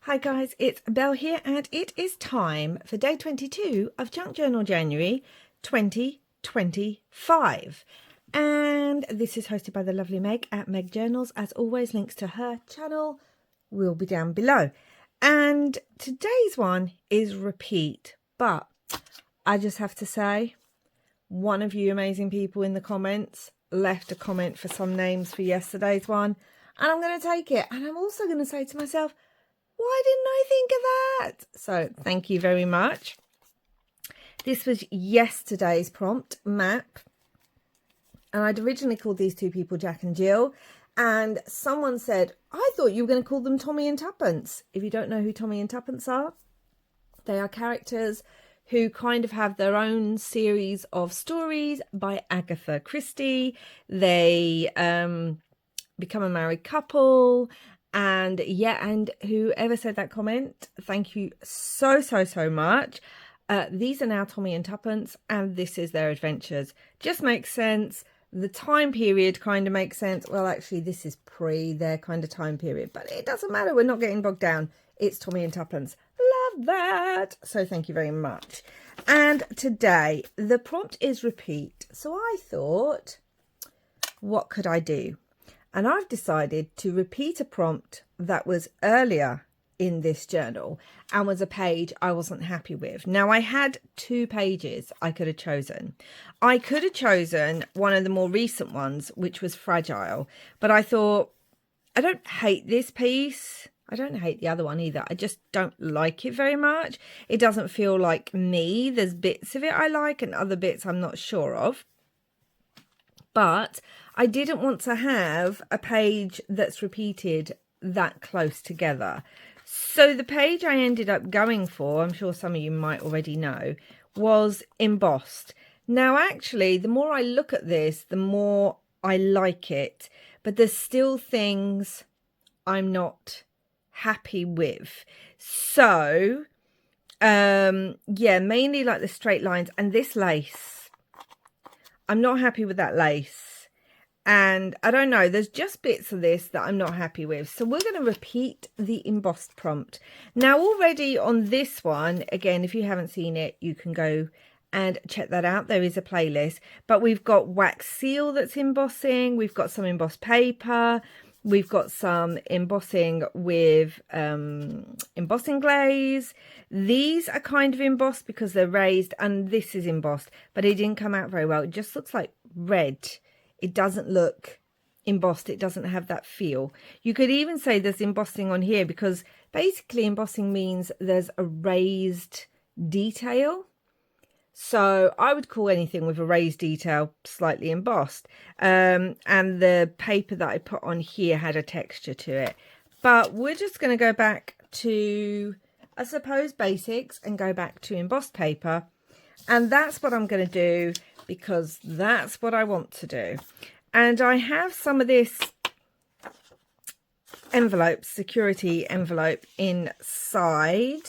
Hi guys, it's Belle here and it is time for day 22 of Junk Journal January 2025. And this is hosted by the lovely Meg at Meg Journals. As always, links to her channel will be down below. And today's one is repeat, but I just have to say, one of you amazing people in the comments left a comment for some names for yesterday's one, and I'm going to take it. And I'm also going to say to myself, why didn't I think of that? So thank you very much. This was yesterday's prompt map. And I'd originally called these two people Jack and Jill. And someone said, I thought you were going to call them Tommy and Tuppence. If you don't know who Tommy and Tuppence are, they are characters who kind of have their own series of stories by Agatha Christie. They become a married couple. And yeah, and whoever said that comment, thank you so much. These are now Tommy and Tuppence, and this is their adventures. Just makes sense. The time period kind of makes sense. Well, actually, this is pre their kind of time period, but it doesn't matter. We're not getting bogged down. It's Tommy and Tuppence. Love that. So thank you very much. And today, the prompt is repeat. So I thought, what could I do? And I've decided to repeat a prompt that was earlier in this journal and was a page I wasn't happy with. Now, I had 2 pages I could have chosen. I could have chosen one of the more recent ones, which was Fragile. But I thought, I don't hate this piece. I don't hate the other one either. I just don't like it very much. It doesn't feel like me. There's bits of it I like and other bits I'm not sure of. But I didn't want to have a page that's repeated that close together. So the page I ended up going for, I'm sure some of you might already know, was Embossed. Now, actually, the more I look at this, the more I like it. But there's still things I'm not happy with. So, yeah, mainly like the straight lines and this lace. I'm not happy with that lace. And I don't know, there's just bits of this that I'm not happy with. So we're going to repeat the embossed prompt. Now, already on this one, again, if you haven't seen it, you can go and check that out. There is a playlist. But we've got wax seal that's embossing. We've got some embossed paper. We've got some embossing with embossing glaze. These are kind of embossed because they're raised, and this is embossed, but it didn't come out very well. It just looks like red. It doesn't look embossed. It doesn't have that feel. You could even say there's embossing on here because basically embossing means there's a raised detail. So I would call anything with a raised detail slightly embossed. And the paper that I put on here had a texture to it. But we're just going to go back to, I suppose, basics and go back to embossed paper. And that's what I'm going to do because that's what I want to do. And I have some of this envelope, security envelope inside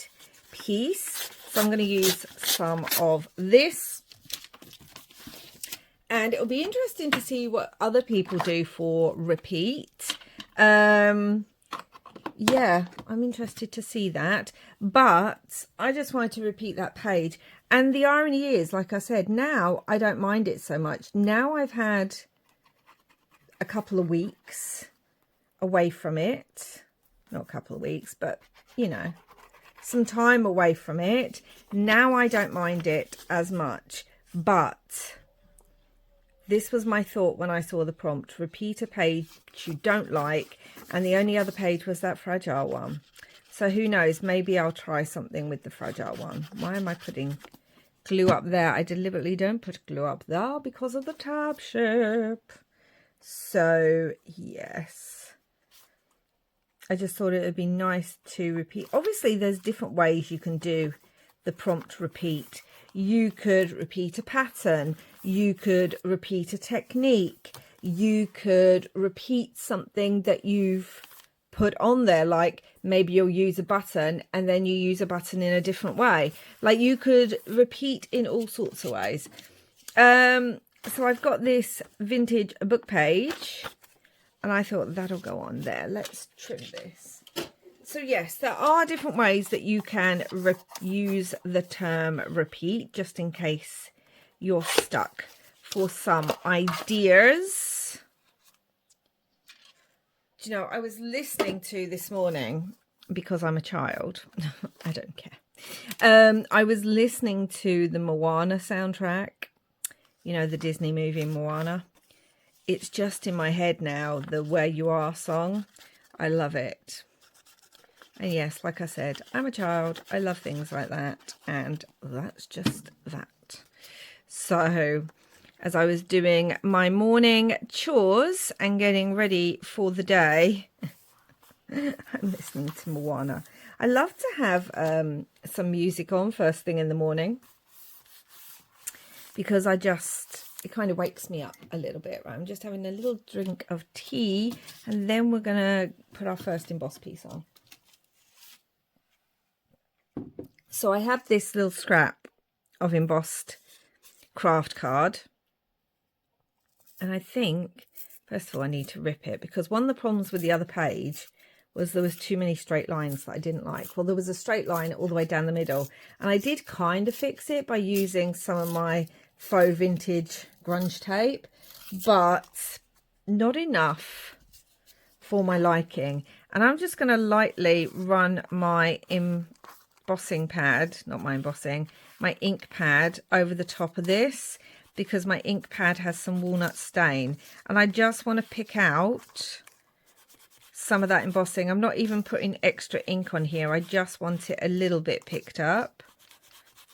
piece. So I'm going to use some of this, and it'll be interesting to see what other people do for repeat. Yeah, I'm interested to see that, but I just wanted to repeat that page. And the irony is, like I said, now I don't mind it so much. Now I've had a couple of weeks away from it, not a couple of weeks, but you know, some time away from it. Now I don't mind it as much, but this was my thought when I saw the prompt: repeat a page you don't like, and the only other page was that Fragile one. So who knows, maybe I'll try something with the Fragile one. Why am I putting glue up there? I deliberately don't put glue up there because of the tab shape. So yes, I just thought it would be nice to repeat. Obviously, there's different ways you can do the prompt repeat. You could repeat a pattern. You could repeat a technique. You could repeat something that you've put on there. Like maybe you'll use a button and then you use a button in a different way. Like you could repeat in all sorts of ways. So I've got this vintage book page. And I thought that'll go on there. Let's trim this. So yes, there are different ways that you can use the term repeat, just in case you're stuck. For some ideas, do you know, I was listening to this morning, because I'm a child, I don't care. I was listening to the Moana soundtrack, you know, the Disney movie Moana. It's just in my head now, the Where You Are song. I love it. And yes, like I said, I'm a child. I love things like that. And that's just that. So as I was doing my morning chores and getting ready for the day, I'm listening to Moana. I love to have some music on first thing in the morning, because it kind of wakes me up a little bit. Right? I'm just having a little drink of tea, and then we're going to put our first embossed piece on. So I have this little scrap of embossed craft card, and I think first of all I need to rip it, because one of the problems with the other page was there was too many straight lines that I didn't like. Well, there was a straight line all the way down the middle, and I did kind of fix it by using some of my faux vintage grunge tape, but not enough for my liking. And I'm just going to lightly run my embossing pad, not my embossing, my ink pad over the top of this, because my ink pad has some walnut stain, and I just want to pick out some of that embossing. I'm not even putting extra ink on here. I just want it a little bit picked up,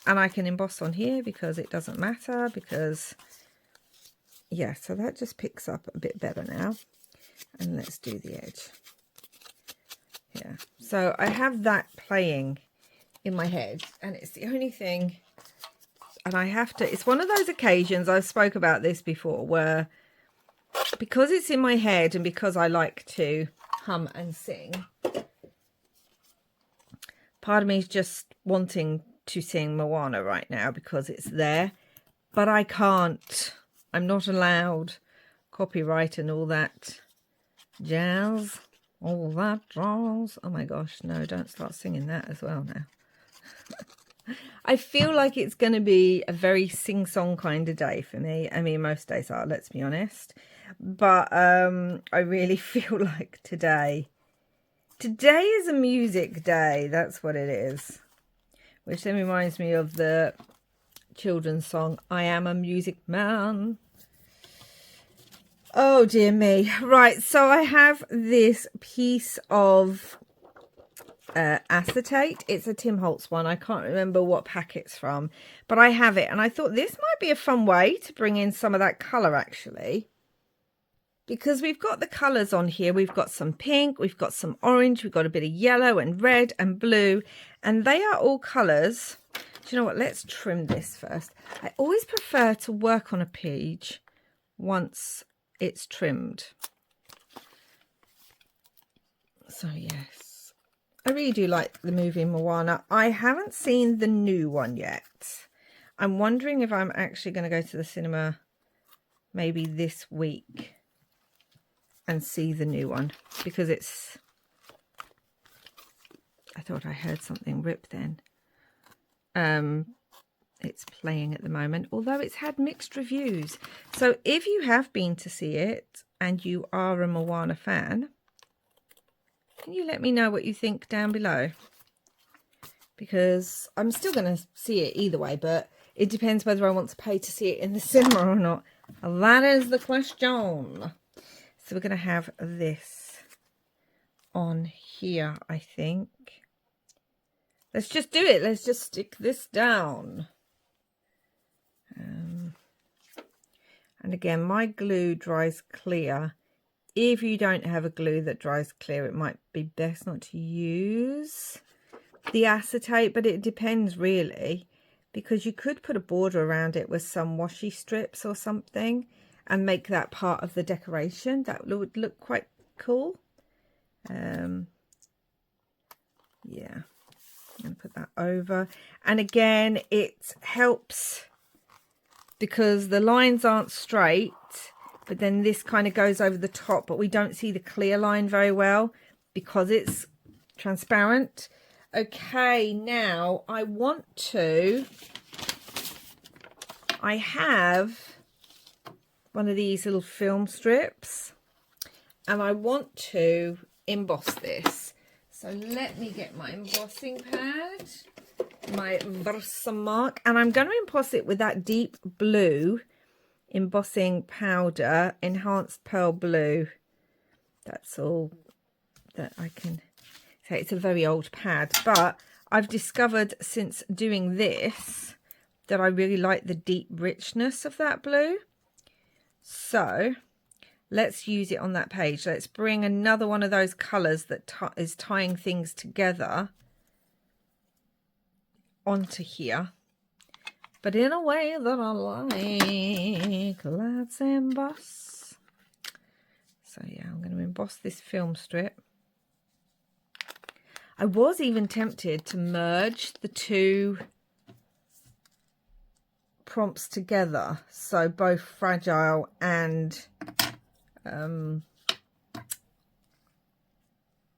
and I can emboss on here because it doesn't matter, because yeah, so that just picks up a bit better now. And let's do the edge. Yeah, so I have that playing in my head, and it's the only thing, and I have to, it's one of those occasions, I've spoke about this before, where because it's in my head and because I like to hum and sing, part of me is just wanting to sing Moana right now because it's there, but I can't. I'm not allowed copyright and all that jazz, all that jazz. Oh my gosh, no, don't start singing that as well now. I feel like it's going to be a very sing-song kind of day for me. I mean, most days are, let's be honest. But I really feel like today is a music day. That's what it is. Which then reminds me of the children's song, I Am a Music Man. Oh, dear me. Right, so I have this piece of acetate. It's a Tim Holtz one. I can't remember what pack it's from, but I have it, and I thought this might be a fun way to bring in some of that colour, actually, because we've got the colours on here. We've got some pink, we've got some orange, we've got a bit of yellow and red and blue, and they are all colours. Do you know what, let's trim this first. I always prefer to work on a page once it's trimmed. So yes, I really do like the movie Moana. I haven't seen the new one yet. I'm wondering if I'm actually going to go to the cinema maybe this week and see the new one, because it's, I thought I heard something rip then. It's playing at the moment, although it's had mixed reviews. So if you have been to see it and you are a Moana fan, can you let me know what you think down below? Because I'm still going to see it either way, but it depends whether I want to pay to see it in the cinema or not. That is the question. So we're going to have this on here, I think. Let's just do it. Let's just stick this down. And again, my glue dries clear. If you don't have a glue that dries clear, it might be best not to use the acetate, but it depends really, because you could put a border around it with some washi strips or something and make that part of the decoration. That would look quite cool. Yeah, and put that over. And again, it helps because the lines aren't straight, but then this kind of goes over the top, but we don't see the clear line very well because it's transparent. Okay, now I have one of these little film strips and I want to emboss this. So let me get my embossing pad, my Versamark, and I'm going to emboss it with that deep blue embossing powder, enhanced pearl blue. That's all that I can say. It's a very old pad, but I've discovered since doing this that I really like the deep richness of that blue. So let's use it on that page. Let's bring another one of those colours that is tying things together onto here, but in a way that I like. Let's emboss. So yeah, I'm going to emboss this film strip. I was even tempted to merge the two prompts together, so both fragile and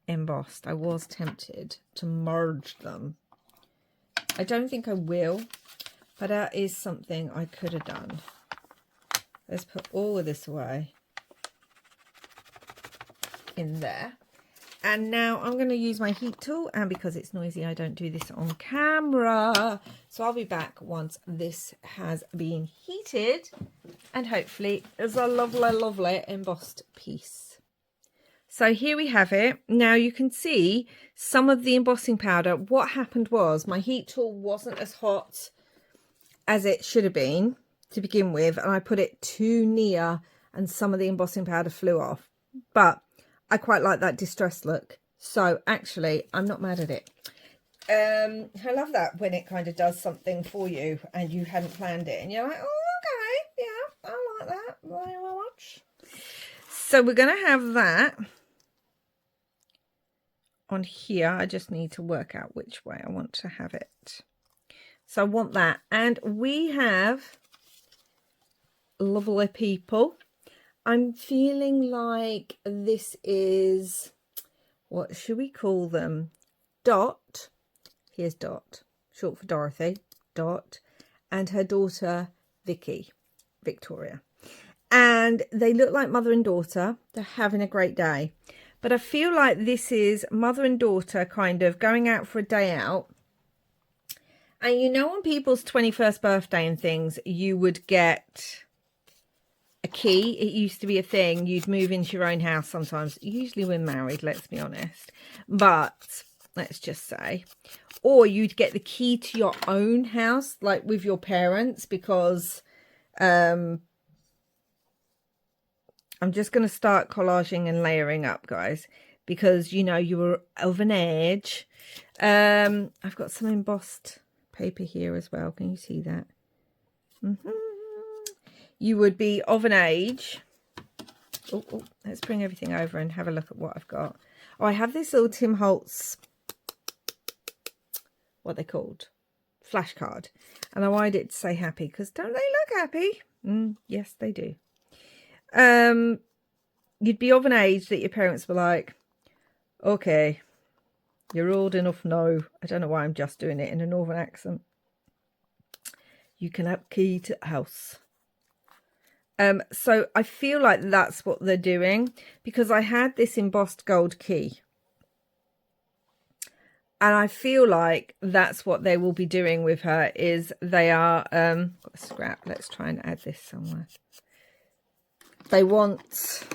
embossed. I was tempted to merge them. I don't think I will, but that is something I could have done. Let's put all of this away in there. And now I'm going to use my heat tool, and because it's noisy, I don't do this on camera. So I'll be back once this has been heated, and hopefully it's a lovely, lovely embossed piece. So here we have it. Now you can see some of the embossing powder. What happened was my heat tool wasn't as hot as it should have been to begin with, and I put it too near and some of the embossing powder flew off. But I quite like that distressed look. So actually, I'm not mad at it. I love that when it kind of does something for you and you hadn't planned it. And you're like, oh, okay, yeah, I like that very much. So we're going to have that on here. I just need to work out which way I want to have it. So I want that. And we have lovely people. I'm feeling like this is, what should we call them? Dot. Here's Dot, short for Dorothy. Dot. And her daughter, Victoria. And they look like mother and daughter. They're having a great day. But I feel like this is mother and daughter kind of going out for a day out. And you know, on people's 21st birthday and things, you would get a key. It used to be a thing. You'd move into your own house sometimes. Usually when married, let's be honest. But let's just say. Or you'd get the key to your own house, like with your parents, because I'm just going to start collaging and layering up, guys, because, you know, you were of an age. I've got some embossed paper here as well. Can you see that? You would be of an age. Oh, let's bring everything over and have a look at what I've got. Oh, I have this little Tim Holtz, what they're called, flashcard. And I wanted it to say happy, because don't they look happy? Yes, they do. You'd be of an age that your parents were like, okay, you're old enough now. I don't know why I'm just doing it in a northern accent. You can have key to the house. So I feel like that's what they're doing, because I had this embossed gold key. And I feel like that's what they will be doing with her, is they are, got a scrap. Let's try and add this somewhere. They want,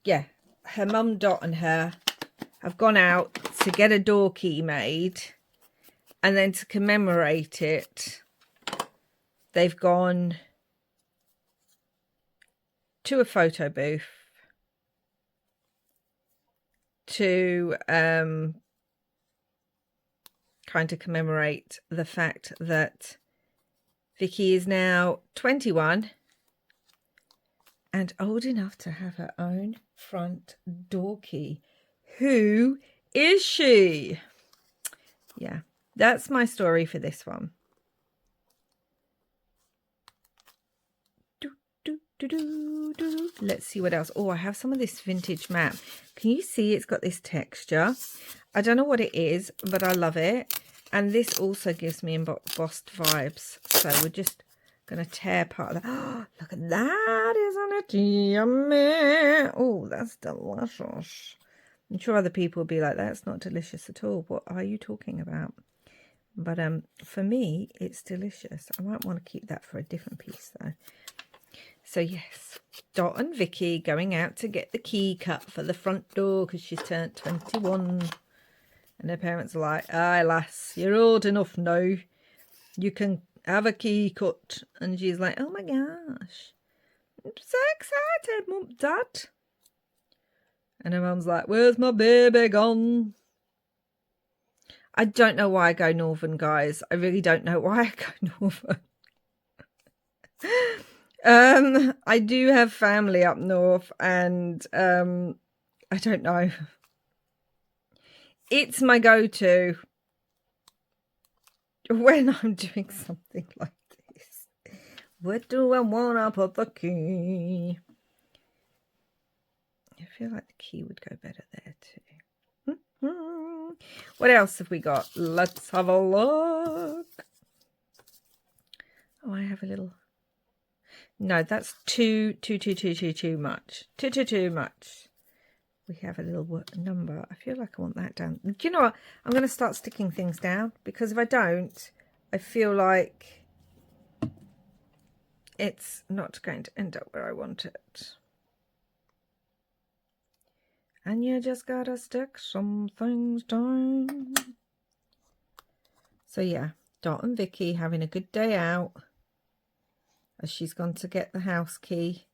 yeah, her mum, Dot, and her have gone out to get a door key made. And then to commemorate it, they've gone to a photo booth to kind of commemorate the fact that Vicky is now 21 and old enough to have her own front door key. Who is she? Yeah, that's my story for this one. Let's see what else. Oh, I have some of this vintage mat. Can you see it's got this texture? I don't know what it is, but I love it. And this also gives me embossed vibes. So we're just going to tear part of that. Oh, look at that, isn't it yummy? Oh, that's delicious. I'm sure other people will be like, that's not delicious at all. What are you talking about? But for me, it's delicious. I might want to keep that for a different piece though. So yes, Dot and Vicky going out to get the key cut for the front door because she's turned 21. And her parents are like, aye lass, you're old enough now. You can have a key cut. And she's like, oh my gosh, I'm so excited, Mum, Dad. And her mum's like, where's my baby gone? I don't know why I go northern, guys. I really don't know why I go northern. I do have family up north, and I don't know. It's my go-to when I'm doing something like this. Where do I want to put the key? I feel like the key would go better there too. What else have we got? Let's have a look. Oh, I have a little. No, that's too much. Too much. We have a little number. I feel like I want that down. Do you know what? I'm going to start sticking things down because if I don't, I feel like it's not going to end up where I want it. And you just gotta stick some things down. So yeah, Dot and Vicky having a good day out as she's gone to get the house key.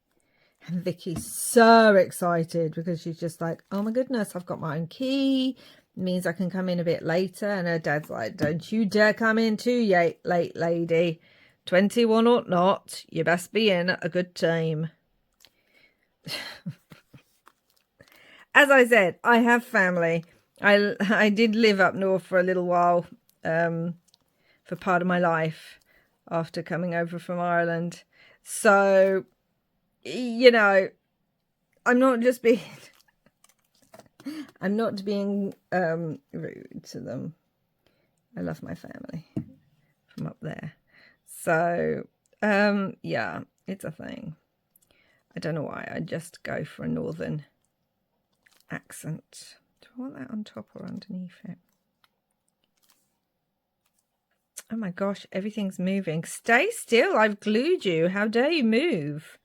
And Vicky's so excited because she's just like, oh my goodness, I've got my own key. It means I can come in a bit later. And her dad's like, don't you dare come in too late, lady. 21 or not, you best be in at a good time. As I said, I have family. I did live up north for a little while, for part of my life after coming over from Ireland. So, you know, I'm not being rude to them. I love my family from up there. So, yeah, it's a thing. I don't know why. I just go for a northern accent. Do I want that on top or underneath it? Oh my gosh, everything's moving. Stay still, I've glued you. How dare you move?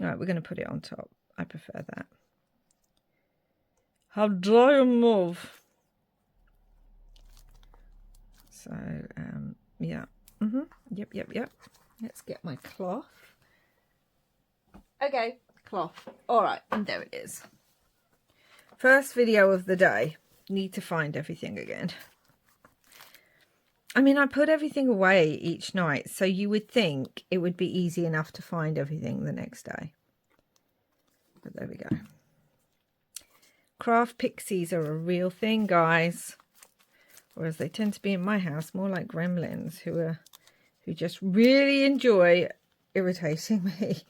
All right, we're going to put it on top. I prefer that. How dare you move? So, yeah. Yep. Let's get my cloth. Okay, cloth. All right, and there it is. First video of the day. Need to find everything again. I mean, I put everything away each night, so you would think it would be easy enough to find everything the next day. But there we go. Craft pixies are a real thing, guys. Whereas they tend to be in my house more like gremlins who just really enjoy irritating me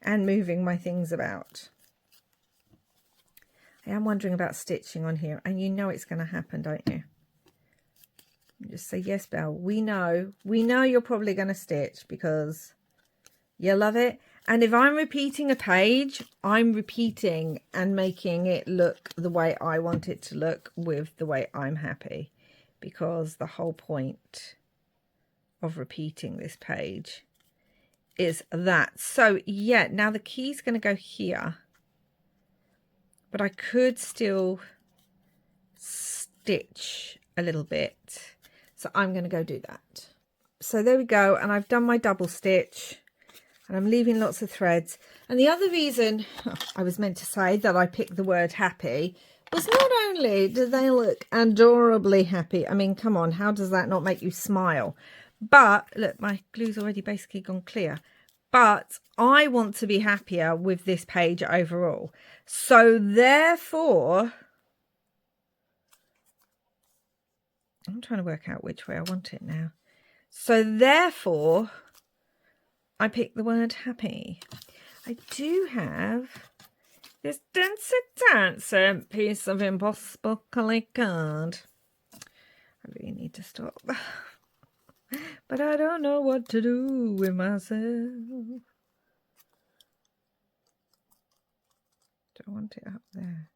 and moving my things about. I am wondering about stitching on here, and you know it's going to happen, don't you? Just say, yes, Belle, we know you're probably going to stitch because you love it. And if I'm repeating a page, I'm repeating and making it look the way I want it to look with the way I'm happy, because the whole point of repeating this page is that. So yeah, now the key's going to go here. But I could still stitch a little bit. So I'm going to go do that. So there we go. And I've done my double stitch. And I'm leaving lots of threads. And the other reason I was meant to say that I picked the word happy was not only do they look adorably happy. I mean, come on. How does that not make you smile? But look, my glue's already basically gone clear. But I want to be happier with this page overall. So therefore, I'm trying to work out which way I want it now. So therefore, I picked the word happy. I do have this dancer piece of embossed broccoli card. I really need to stop. But I don't know what to do with myself. Do I want it up there?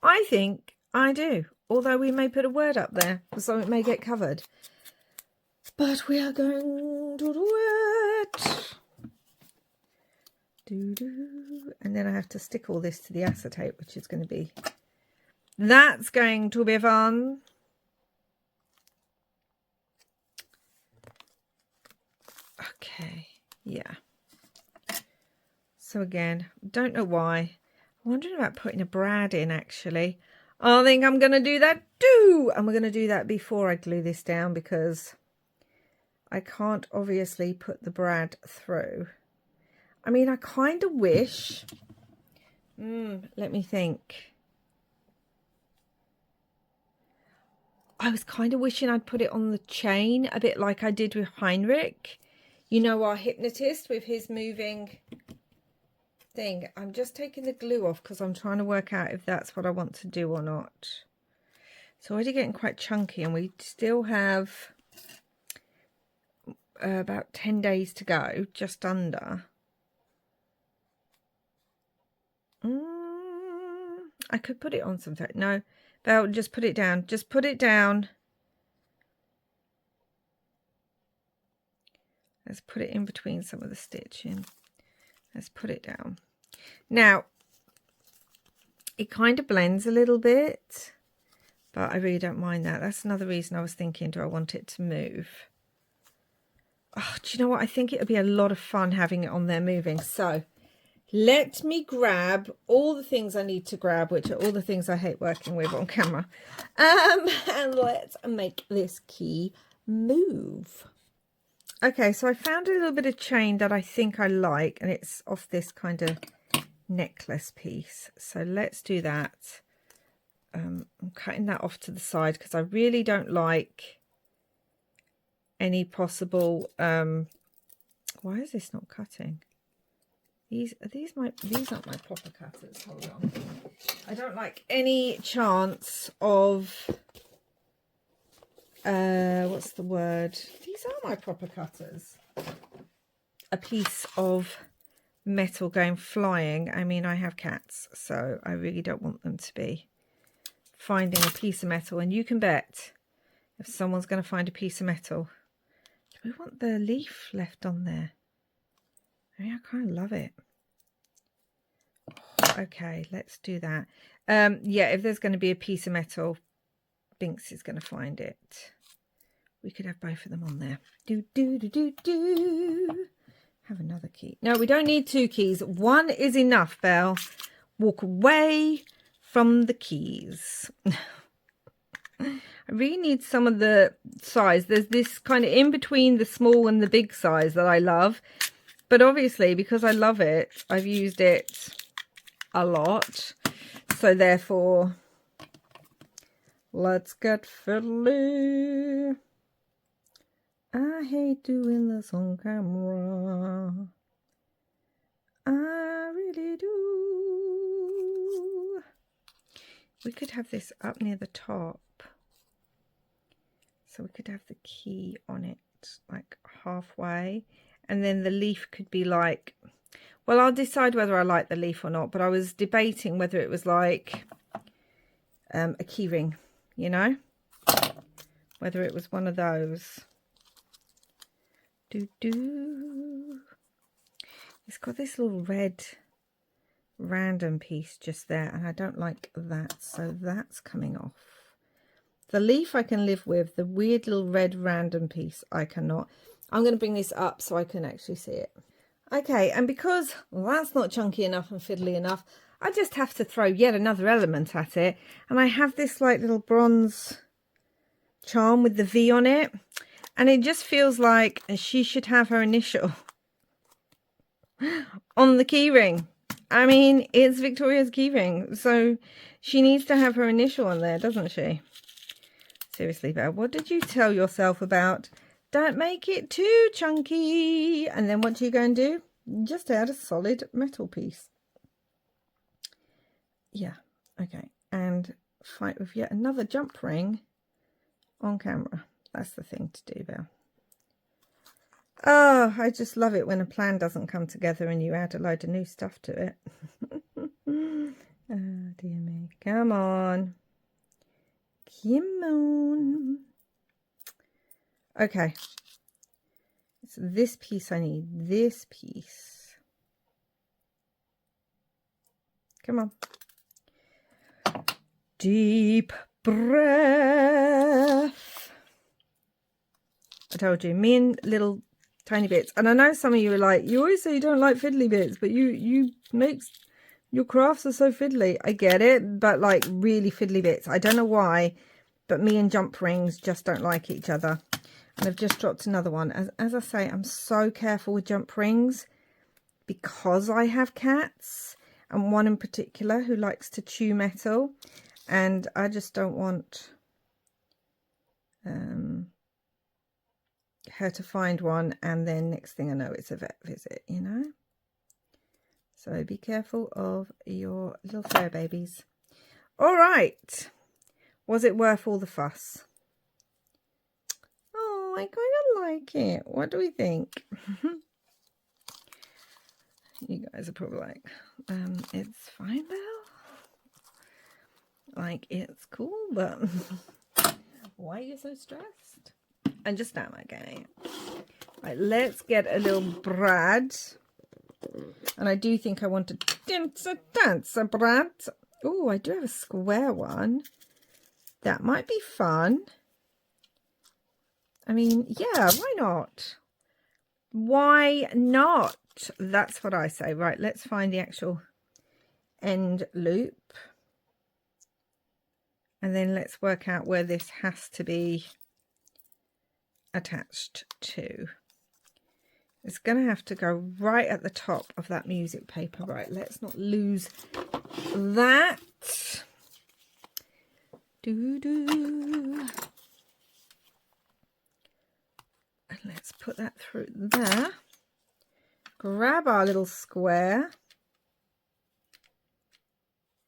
I think I do. Although we may put a word up there, so it may get covered. But we are going to do it. And then I have to stick all this to the acetate, which is going to be... That's going to be fun. Okay, yeah. So again, don't know why. I'm wondering about putting a brad in, actually. I think I'm going to do that too. And we're going to do that before I glue this down because I can't obviously put the brad through. I mean, I kind of wish... let me think. I was kind of wishing I'd put it on the chain, a bit like I did with Heinrich. You know, our hypnotist with his moving thing. I'm just taking the glue off because I'm trying to work out if that's what I want to do or not. It's already getting quite chunky and we still have about 10 days to go, just under. I could put it on something. No, Belle, just put it down. Just put it down. Let's put it in between some of the stitching. Let's put it down. Now, it kind of blends a little bit, but I really don't mind that. That's another reason I was thinking, do I want it to move? Oh, do you know what? I think it would be a lot of fun having it on there moving. So let me grab all the things I need to grab, which are all the things I hate working with on camera. And let's make this key move. Okay, so I found a little bit of chain that I think I like, and it's off this kind of necklace piece. So let's do that. I'm cutting that off to the side because I really don't like any possible... why is this not cutting? These aren't my proper cutters. Hold on. I don't like any chance of... what's the word? These are my proper cutters. A piece of metal going flying. I mean, I have cats, so I really don't want them to be finding a piece of metal. And you can bet if someone's going to find a piece of metal, do we want the leaf left on there? I mean, I kind of love it. Okay, let's do that. Yeah, if there's going to be a piece of metal, Binks is going to find it. We could have both of them on there. Have another key. No, we don't need two keys. One is enough, Belle. Walk away from the keys. I really need some of the size. There's this kind of in between the small and the big size that I love. But obviously, because I love it, I've used it a lot. So therefore, let's get fiddly. I hate doing this on camera. I really do. We could have this up near the top. So we could have the key on it like halfway. And then the leaf could be like... Well, I'll decide whether I like the leaf or not. But I was debating whether it was like a key ring, you know? Whether it was one of those... It's got this little red random piece just there, and I don't like that, so that's coming off. The leaf I can live with, the weird little red random piece I cannot. I'm going to bring this up so I can actually see it. Okay, and because that's not chunky enough and fiddly enough, I just have to throw yet another element at it, and I have this like little bronze charm with the V on it. And it just feels like she should have her initial on the keyring. I mean, it's Victoria's keyring, so she needs to have her initial on there, doesn't she? Seriously, Belle, what did you tell yourself about Don't make it too chunky. And then what do you go and do? Just add a solid metal piece. Yeah, okay. And fight with yet another jump ring on camera. That's the thing to do, Belle. Oh, I just love it when a plan doesn't come together and you add a load of new stuff to it. Oh, dear me. Come on. Come on. Okay. So this piece I need. This piece. Come on. Deep breath. I told you, me and little tiny bits. And I know some of you are like, you always say you don't like fiddly bits, but you make your crafts are so fiddly. I get it, but like really fiddly bits. I don't know why, but me and jump rings just don't like each other. And I've just dropped another one. As I say, I'm so careful with jump rings because I have cats, and one in particular who likes to chew metal, and I just don't want her to find one and then next thing I know it's a vet visit, you know. So be careful of your little fur babies. All right, was it worth all the fuss? Oh, I kind of like it. What do we think? You guys are probably like, it's fine, Belle. Like, it's cool, but why are you so stressed? And just now, okay. Right, let's get a little Brad. And I do think I want to dance a Brad. Oh, I do have a square one. That might be fun. I mean, yeah, why not? Why not? That's what I say. Right, let's find the actual end loop. And then let's work out where this has to be attached to. It's going to have to go right at the top of that music paper. Right, let's not lose that. And let's put that through there. Grab our little square.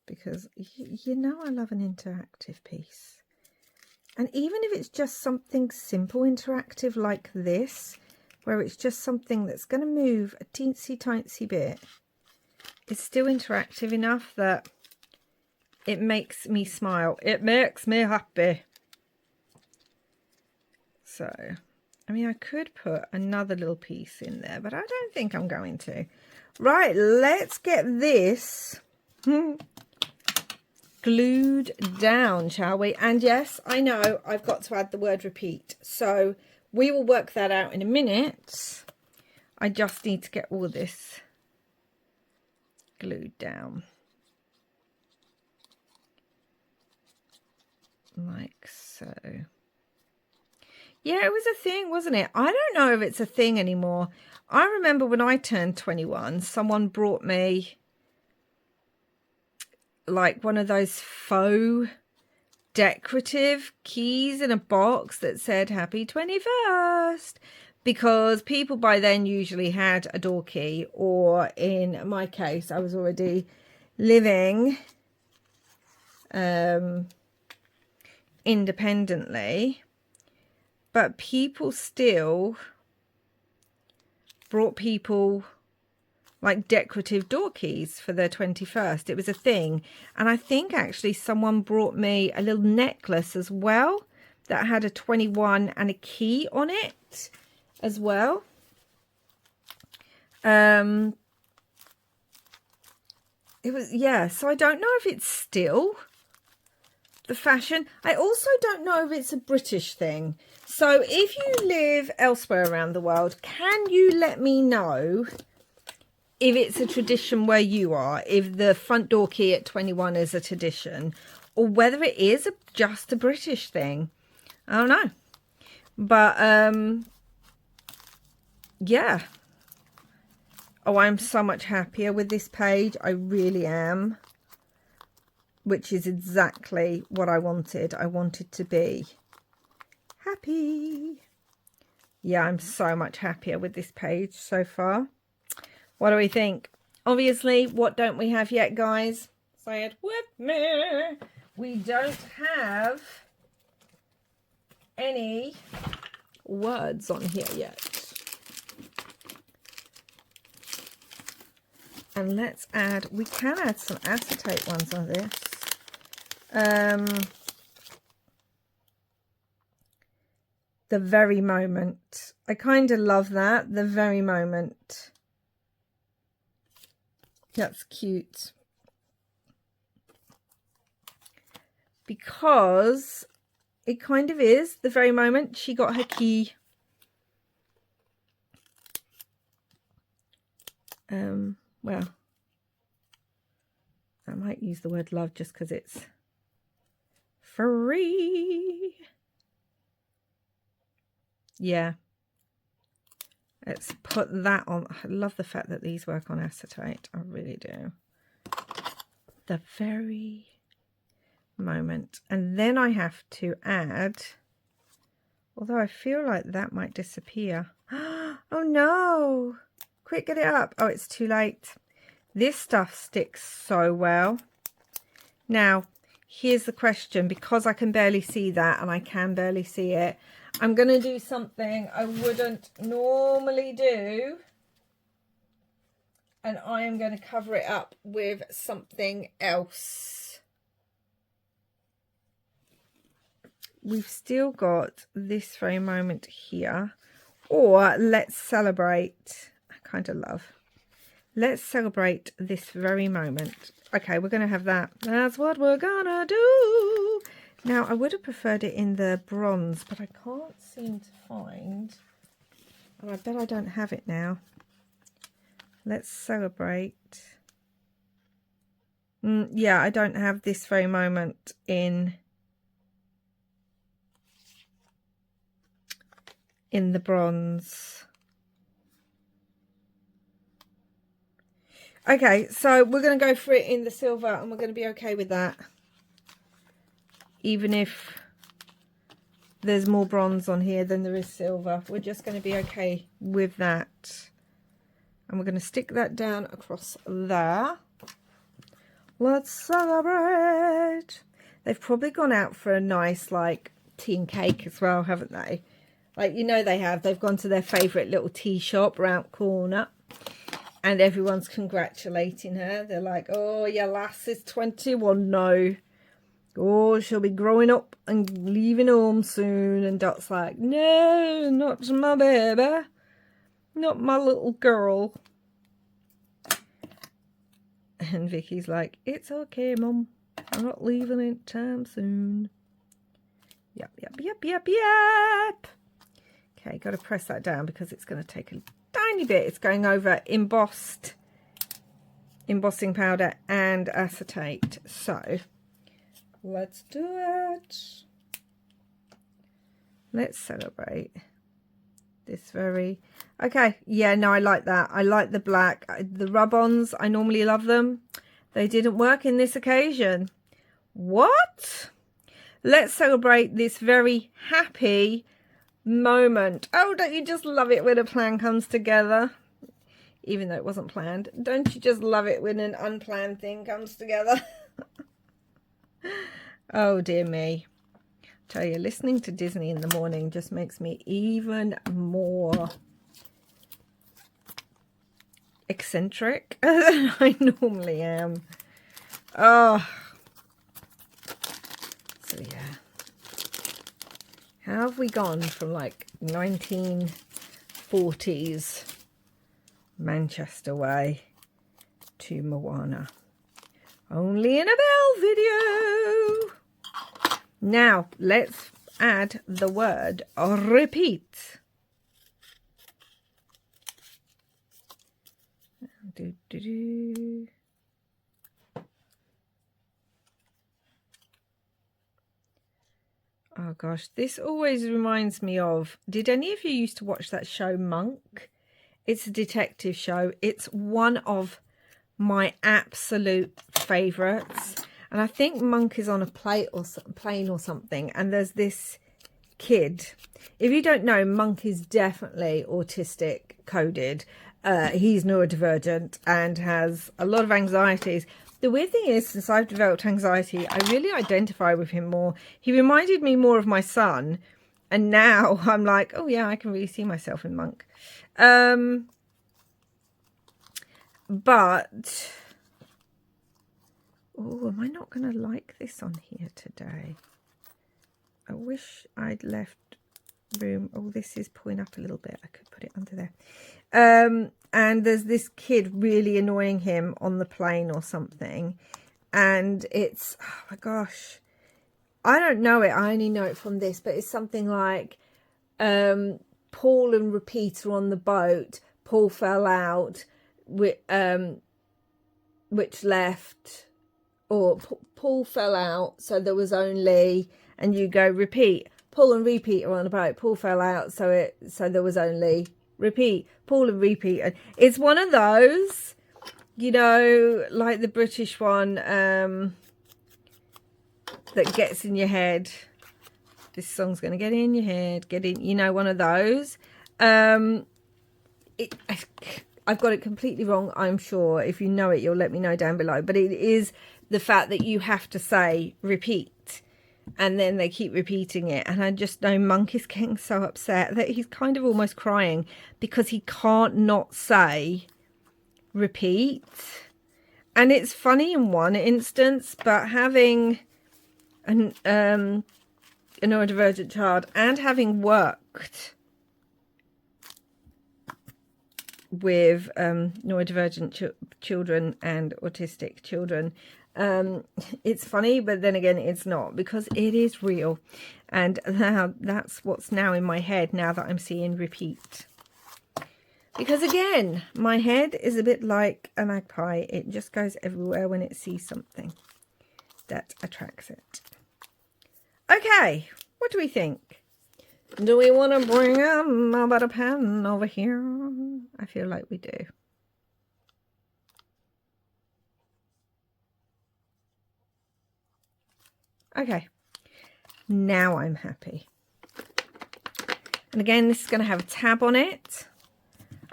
Because you know I love an interactive piece. And even if it's just something simple interactive like this, where it's just something that's going to move a teensy bit, it's still interactive enough that it makes me smile. It makes me happy. So, I mean, I could put another little piece in there, but I don't think I'm going to. Right, let's get this glued down, shall we? And yes, I know I've got to add the word repeat, so we will work that out in a minute. I just need to get all of this glued down like so. Yeah, it was a thing, wasn't it? I don't know if it's a thing anymore. I remember when I turned 21, someone brought me like one of those faux decorative keys in a box that said happy 21st, because people by then usually had a door key, or in my case I was already living independently, but people still brought people like decorative door keys for their 21st. It was a thing. And I think actually someone brought me a little necklace as well that had a 21 and a key on it as well. It was, yeah, so I don't know if it's still the fashion. I also don't know if it's a British thing. So if you live elsewhere around the world, can you let me know if it's a tradition where you are, if the front door key at 21 is a tradition, or whether it is just a British thing. I don't know. But, yeah. Oh, I'm so much happier with this page. I really am. Which is exactly what I wanted. I wanted to be happy. Yeah, I'm so much happier with this page so far. What do we think? Obviously, what don't we have yet, guys? Say it with me. We don't have any words on here yet. And let's add, we can add some acetate ones on this. The very moment. I kind of love that. The very moment. That's cute. Because it kind of is the very moment she got her key. Well, I might use the word love just because it's free. Yeah. Let's put that on. I love the fact that these work on acetate. I really do. The very moment. And then I have to add, although I feel like that might disappear. Oh no. Quick, get it up. Oh, it's too late. This stuff sticks so well. Now, here's the question. Because I can barely see that and I can barely see it, I'm going to do something I wouldn't normally do. And I am going to cover it up with something else. We've still got this very moment here. Or let's celebrate. I kind of love. Let's celebrate this very moment. Okay, we're going to have that. That's what we're going to do. Now, I would have preferred it in the bronze, but I can't seem to find. And I bet I don't have it now. Let's celebrate. Yeah, I don't have this very moment in the bronze. Okay, so we're going to go for it in the silver and we're going to be okay with that. Even if there's more bronze on here than there is silver, we're just going to be okay with that. And we're going to stick that down across there. Let's celebrate. They've probably gone out for a nice, like, tea and cake as well, haven't they? Like, you know they have. They've gone to their favourite little tea shop round corner. And everyone's congratulating her. They're like, oh, your lass is 21 now. Oh, she'll be growing up and leaving home soon. And Dot's like, no, not my baby. Not my little girl. And Vicky's like, it's okay, Mum. I'm not leaving anytime soon. Yep, yep, yep, yep, yep. Okay, got to press that down because it's going to take a tiny bit. It's going over embossing powder and acetate. So let's do it. Let's celebrate this very... Okay, yeah, no, I like that. I like the black. The rub-ons, I normally love them. They didn't work in this occasion. What? Let's celebrate this very happy moment. Oh, don't you just love it when a plan comes together? Even though it wasn't planned. Don't you just love it when an unplanned thing comes together? Oh, dear me. I tell you, listening to Disney in the morning just makes me even more eccentric than I normally am. Oh. So, yeah. How have we gone from like 1940s Manchester way to Moana? Only in a Belle video. Now, let's add the word repeat. Do, do, do. Oh gosh, this always reminds me of, did any of you used to watch that show Monk? It's a detective show. It's one of my absolute favourites. And I think Monk is on a plane or something. And there's this kid. If you don't know, Monk is definitely autistic coded. He's neurodivergent and has a lot of anxieties. The weird thing is, since I've developed anxiety, I really identify with him more. He reminded me more of my son. And now I'm like, oh yeah, I can really see myself in Monk. But, oh, am I not going to like this on here today? I wish I'd left room. Oh, this is pulling up a little bit. I could put it under there. And there's this kid really annoying him on the plane or something. And it's, oh my gosh, I don't know it. I only know it from this, but it's something like Paul and Repeater on the boat. Paul fell out, which left, or Paul fell out, so there was only, and you go repeat. Paul and Repeat are on a boat. Paul fell out, so there was only repeat. Paul and Repeat. It's one of those, you know, like the British one that gets in your head. This song's going to get in your head. Get in, you know, one of those. I've got it completely wrong, I'm sure. If you know it, you'll let me know down below. But it is the fact that you have to say repeat. And then they keep repeating it. And I just know Monk is getting so upset that he's kind of almost crying because he can't not say repeat. And it's funny in one instance, but having a neurodivergent child and having worked with neurodivergent children and autistic children, it's funny, but then again it's not, because it is real. And that's what's now in my head now that I'm seeing repeat, because again my head is a bit like a magpie. It just goes everywhere when it sees something that attracts it. Okay, what do we think? Do we want to bring a butter pan over here? I feel like we do. Okay, now I'm happy. And again, this is going to have a tab on it.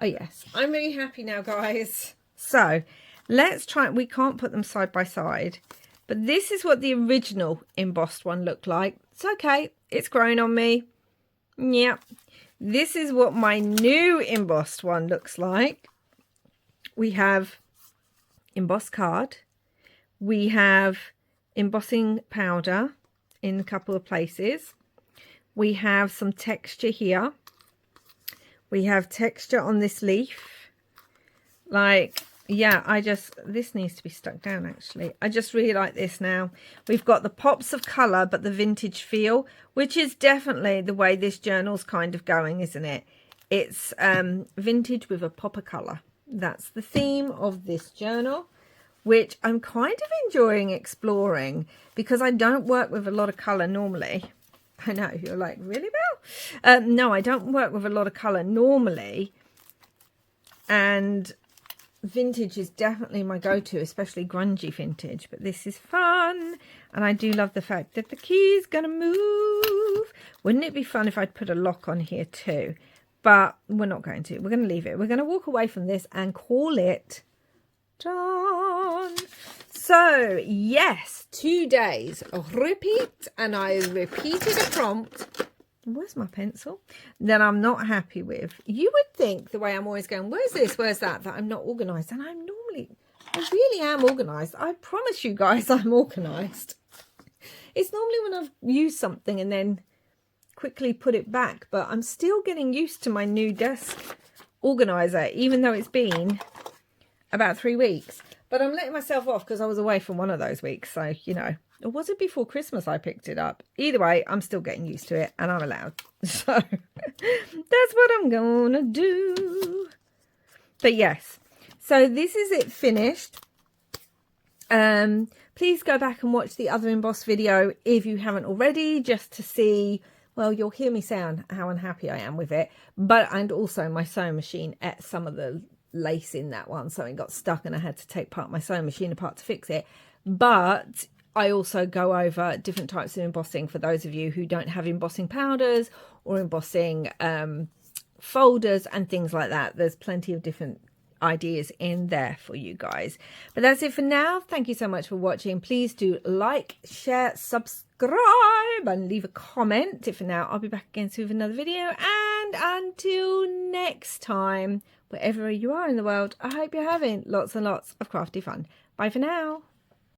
Oh yes, I'm really happy now, guys. So let's try. We can't put them side by side, but this is what the original embossed one looked like. It's okay, it's grown on me. Yeah, this is what my new embossed one looks like. We have embossed card. We have embossing powder in a couple of places. We have some texture here. We have texture on this leaf. Like, yeah, this needs to be stuck down actually. I just really like this now. We've got the pops of colour, but the vintage feel, which is definitely the way this journal's kind of going, isn't it? It's vintage with a pop of colour. That's the theme of this journal, which I'm kind of enjoying exploring because I don't work with a lot of colour normally. I know, you're like, really, Belle? No, I don't work with a lot of colour normally. And vintage is definitely my go-to, especially grungy vintage. But this is fun. And I do love the fact that the key is going to move. Wouldn't it be fun if I'd put a lock on here too? But we're not going to. We're going to leave it. We're going to walk away from this and call it done. So yes, 2 days repeat, and I repeated a prompt. Where's my pencil? That I'm not happy with. You would think the way I'm always going, where's this, where's that I'm not organized. And I really am organized. I promise you guys I'm organized. It's normally when I've used something and then quickly put it back, but I'm still getting used to my new desk organizer, even though it's been about 3 weeks. But I'm letting myself off because I was away for one of those weeks. So, you know, or was it before Christmas I picked it up? Either way, I'm still getting used to it and I'm allowed. So that's what I'm going to do. But yes, so this is it finished. Please go back and watch the other embossed video if you haven't already, just to see, well, you'll hear me say how unhappy I am with it. And also my sewing machine ate some of the lace in that one, so it got stuck and I had to take part of my sewing machine apart to fix it. But I also go over different types of embossing for those of you who don't have embossing powders or embossing folders and things like that. There's plenty of different ideas in there for you guys. But that's it for now. Thank you so much for watching. Please do like, share, subscribe and leave a comment. For now, I'll be back again soon with another video, and until next time, wherever you are in the world, I hope you're having lots and lots of crafty fun. Bye for now.